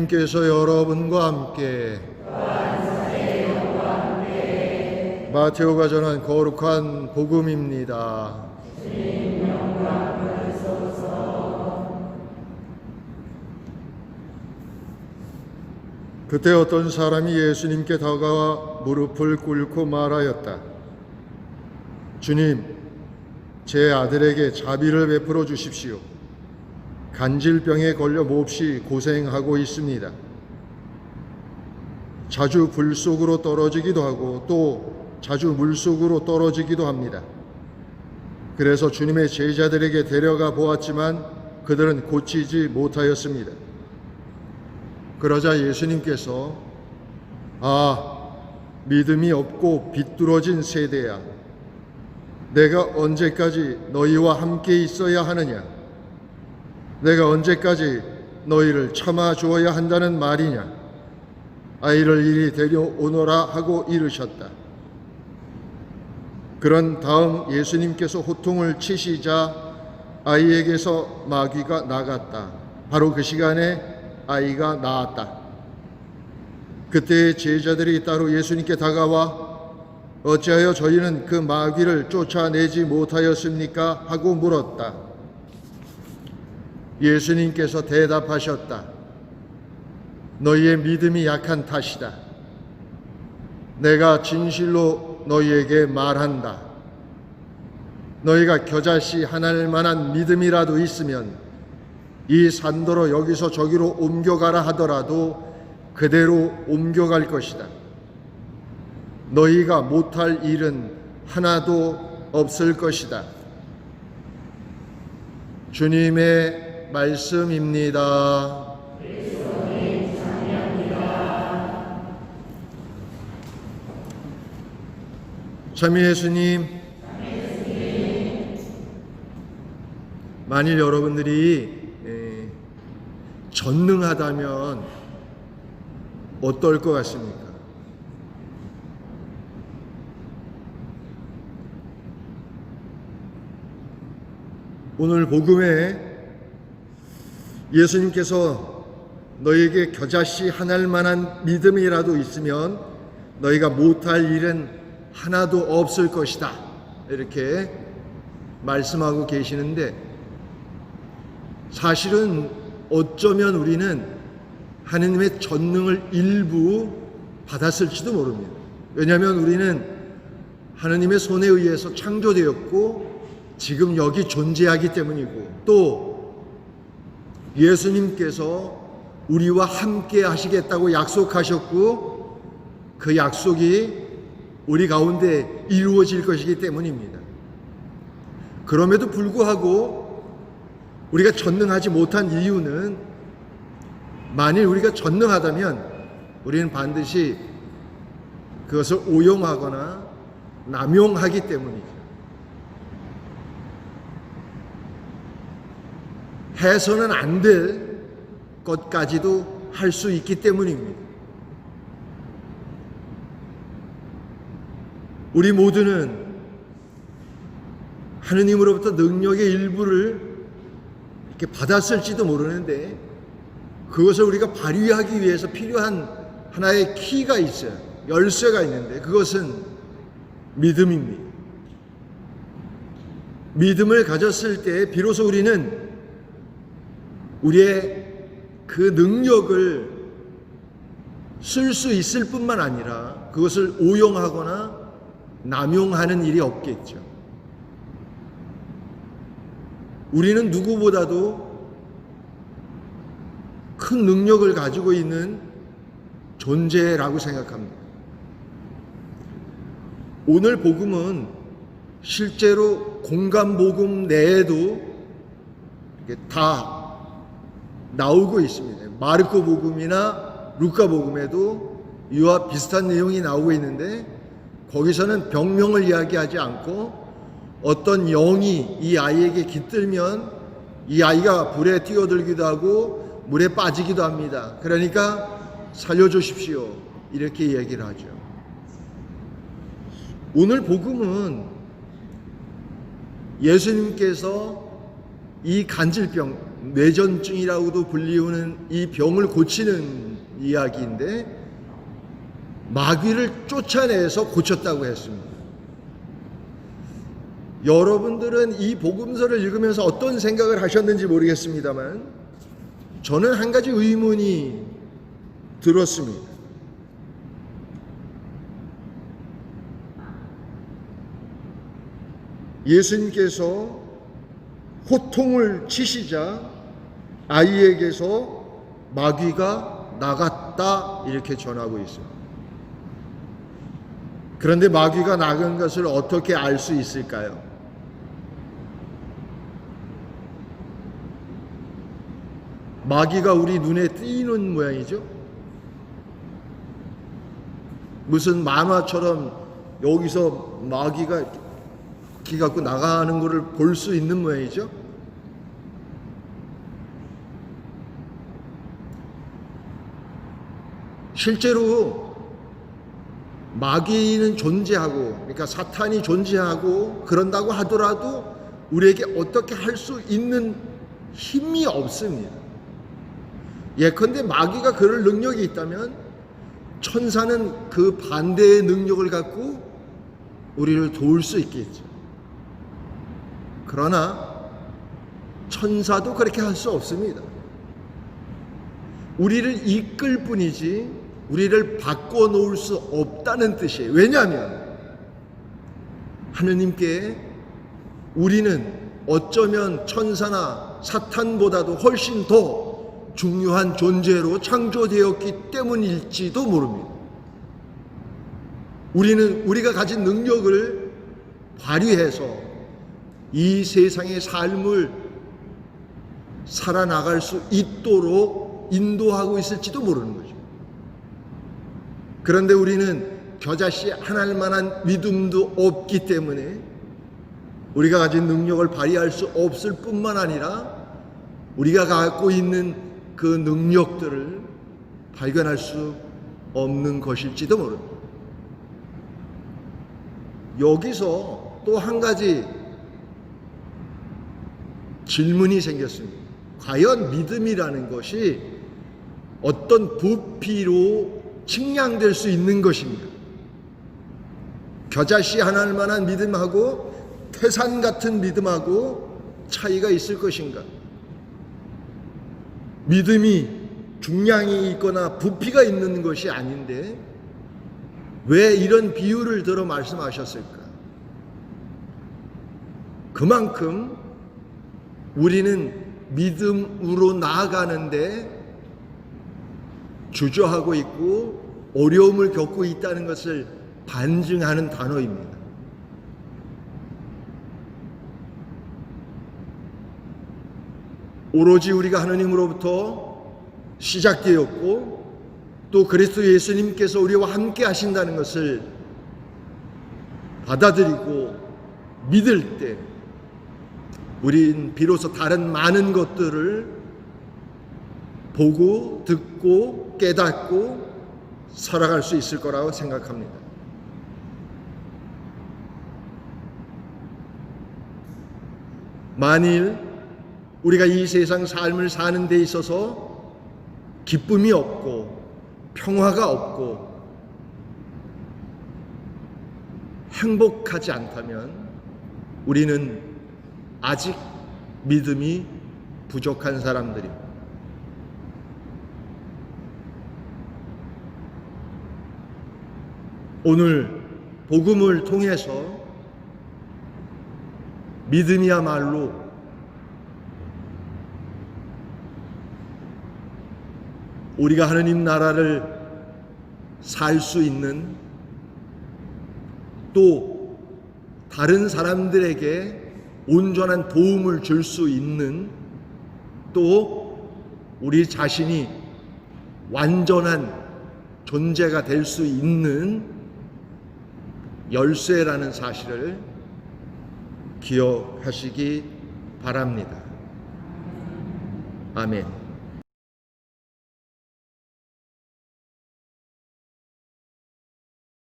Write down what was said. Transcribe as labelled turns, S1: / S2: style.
S1: 께서 여러분과 함께 마테오가 전한 거룩한 복음입니다. 그때 어떤 사람이 예수님께 다가와 무릎을 꿇고 말하였다. 주님, 제 아들에게 자비를 베풀어 주십시오. 간질병에 걸려 몹시 고생하고 있습니다. 자주 불 속으로 떨어지기도 하고 또 자주 물 속으로 떨어지기도 합니다. 그래서 주님의 제자들에게 데려가 보았지만 그들은 고치지 못하였습니다. 그러자 예수님께서 믿음이 없고 비뚤어진 세대야, 내가 언제까지 너희와 함께 있어야 하느냐? 내가 언제까지 너희를 참아 주어야 한다는 말이냐? 아이를 이리 데려오너라 하고 이르셨다. 그런 다음 예수님께서 호통을 치시자 아이에게서 마귀가 나갔다. 바로 그 시간에 아이가 나았다. 그때 제자들이 따로 예수님께 다가와 어찌하여 저희는 그 마귀를 쫓아내지 못하였습니까? 하고 물었다. 예수님께서 대답하셨다. 너희의 믿음이 약한 탓이다. 내가 진실로 너희에게 말한다. 너희가 겨자씨 하나일 만한 믿음이라도 있으면 이 산더러 여기서 저기로 옮겨가라 하더라도 그대로 옮겨갈 것이다. 너희가 못할 일은 하나도 없을 것이다. 주님의 말씀입니다. 참 예수님, 만일 여러분들이 전능하다면 어떨 것 같습니까? 오늘 복음에 예수님께서 너희에게 겨자씨 하나일 만한 믿음이라도 있으면 너희가 못할 일은 하나도 없을 것이다, 이렇게 말씀하고 계시는데, 사실은 어쩌면 우리는 하느님의 전능을 일부 받았을지도 모릅니다. 왜냐하면 우리는 하느님의 손에 의해서 창조되었고 지금 여기 존재하기 때문이고, 또 예수님께서 우리와 함께 하시겠다고 약속하셨고 그 약속이 우리 가운데 이루어질 것이기 때문입니다. 그럼에도 불구하고 우리가 전능하지 못한 이유는, 만일 우리가 전능하다면 우리는 반드시 그것을 오용하거나 남용하기 때문이죠. 해서는 안 될 것까지도 할 수 있기 때문입니다. 우리 모두는 하느님으로부터 능력의 일부를 이렇게 받았을지도 모르는데, 그것을 우리가 발휘하기 위해서 필요한 하나의 키가 있어요. 열쇠가 있는데 그것은 믿음입니다. 믿음을 가졌을 때 비로소 우리는 우리의 그 능력을 쓸 수 있을 뿐만 아니라 그것을 오용하거나 남용하는 일이 없겠죠. 우리는 누구보다도 큰 능력을 가지고 있는 존재라고 생각합니다. 오늘 복음은 실제로 공간 복음 내에도 다 나오고 있습니다. 마르코 복음이나 루카 복음에도 이와 비슷한 내용이 나오고 있는데, 거기서는 병명을 이야기하지 않고 어떤 영이 이 아이에게 깃들면 이 아이가 불에 뛰어들기도 하고 물에 빠지기도 합니다. 그러니까 살려주십시오, 이렇게 얘기를 하죠. 오늘 복음은 예수님께서 이 간질병, 뇌전증이라고도 불리우는 이 병을 고치는 이야기인데 마귀를 쫓아내서 고쳤다고 했습니다. 여러분들은 이 복음서를 읽으면서 어떤 생각을 하셨는지 모르겠습니다만 저는 한 가지 의문이 들었습니다. 예수님께서 호통을 치시자 아이에게서 마귀가 나갔다 이렇게 전하고 있습니다. 그런데 마귀가 나간 것을 어떻게 알 수 있을까요? 마귀가 우리 눈에 띄는 모양이죠. 무슨 만화처럼 여기서 마귀가 기 갖고 나가는 것을 볼 수 있는 모양이죠. 실제로 마귀는 존재하고, 그러니까 사탄이 존재하고 그런다고 하더라도 우리에게 어떻게 할 수 있는 힘이 없습니다. 예컨대 마귀가 그럴 능력이 있다면 천사는 그 반대의 능력을 갖고 우리를 도울 수 있겠죠. 그러나 천사도 그렇게 할 수 없습니다. 우리를 이끌 뿐이지 우리를 바꿔놓을 수 없다는 뜻이에요. 왜냐하면 하느님께 우리는 어쩌면 천사나 사탄보다도 훨씬 더 중요한 존재로 창조되었기 때문일지도 모릅니다. 우리가 가진 능력을 발휘해서 이 세상의 삶을 살아나갈 수 있도록 인도하고 있을지도 모르는 거죠. 그런데 우리는 겨자씨 하나일 만한 믿음도 없기 때문에 우리가 가진 능력을 발휘할 수 없을 뿐만 아니라 우리가 갖고 있는 그 능력들을 발견할 수 없는 것일지도 모릅니다. 여기서 또 한 가지 질문이 생겼습니다. 과연 믿음이라는 것이 어떤 부피로 측량될 수 있는 것인가? 겨자씨 하나일 만한 믿음하고 태산 같은 믿음하고 차이가 있을 것인가? 믿음이 중량이 있거나 부피가 있는 것이 아닌데 왜 이런 비유를 들어 말씀하셨을까? 그만큼 우리는 믿음으로 나아가는데 주저하고 있고 어려움을 겪고 있다는 것을 반증하는 단어입니다. 오로지 우리가 하느님으로부터 시작되었고 또 그리스도 예수님께서 우리와 함께 하신다는 것을 받아들이고 믿을 때 우린 비로소 다른 많은 것들을 보고 듣고 깨닫고 살아갈 수 있을 거라고 생각합니다. 만일 우리가 이 세상 삶을 사는 데 있어서 기쁨이 없고 평화가 없고 행복하지 않다면 우리는 아직 믿음이 부족한 사람들입니다. 오늘 복음을 통해서 믿음이야말로 우리가 하느님 나라를 살 수 있는 또 다른 사람들에게 온전한 도움을 줄 수 있는 또 우리 자신이 완전한 존재가 될 수 있는 열쇠라는 사실을 기억하시기 바랍니다. 아멘.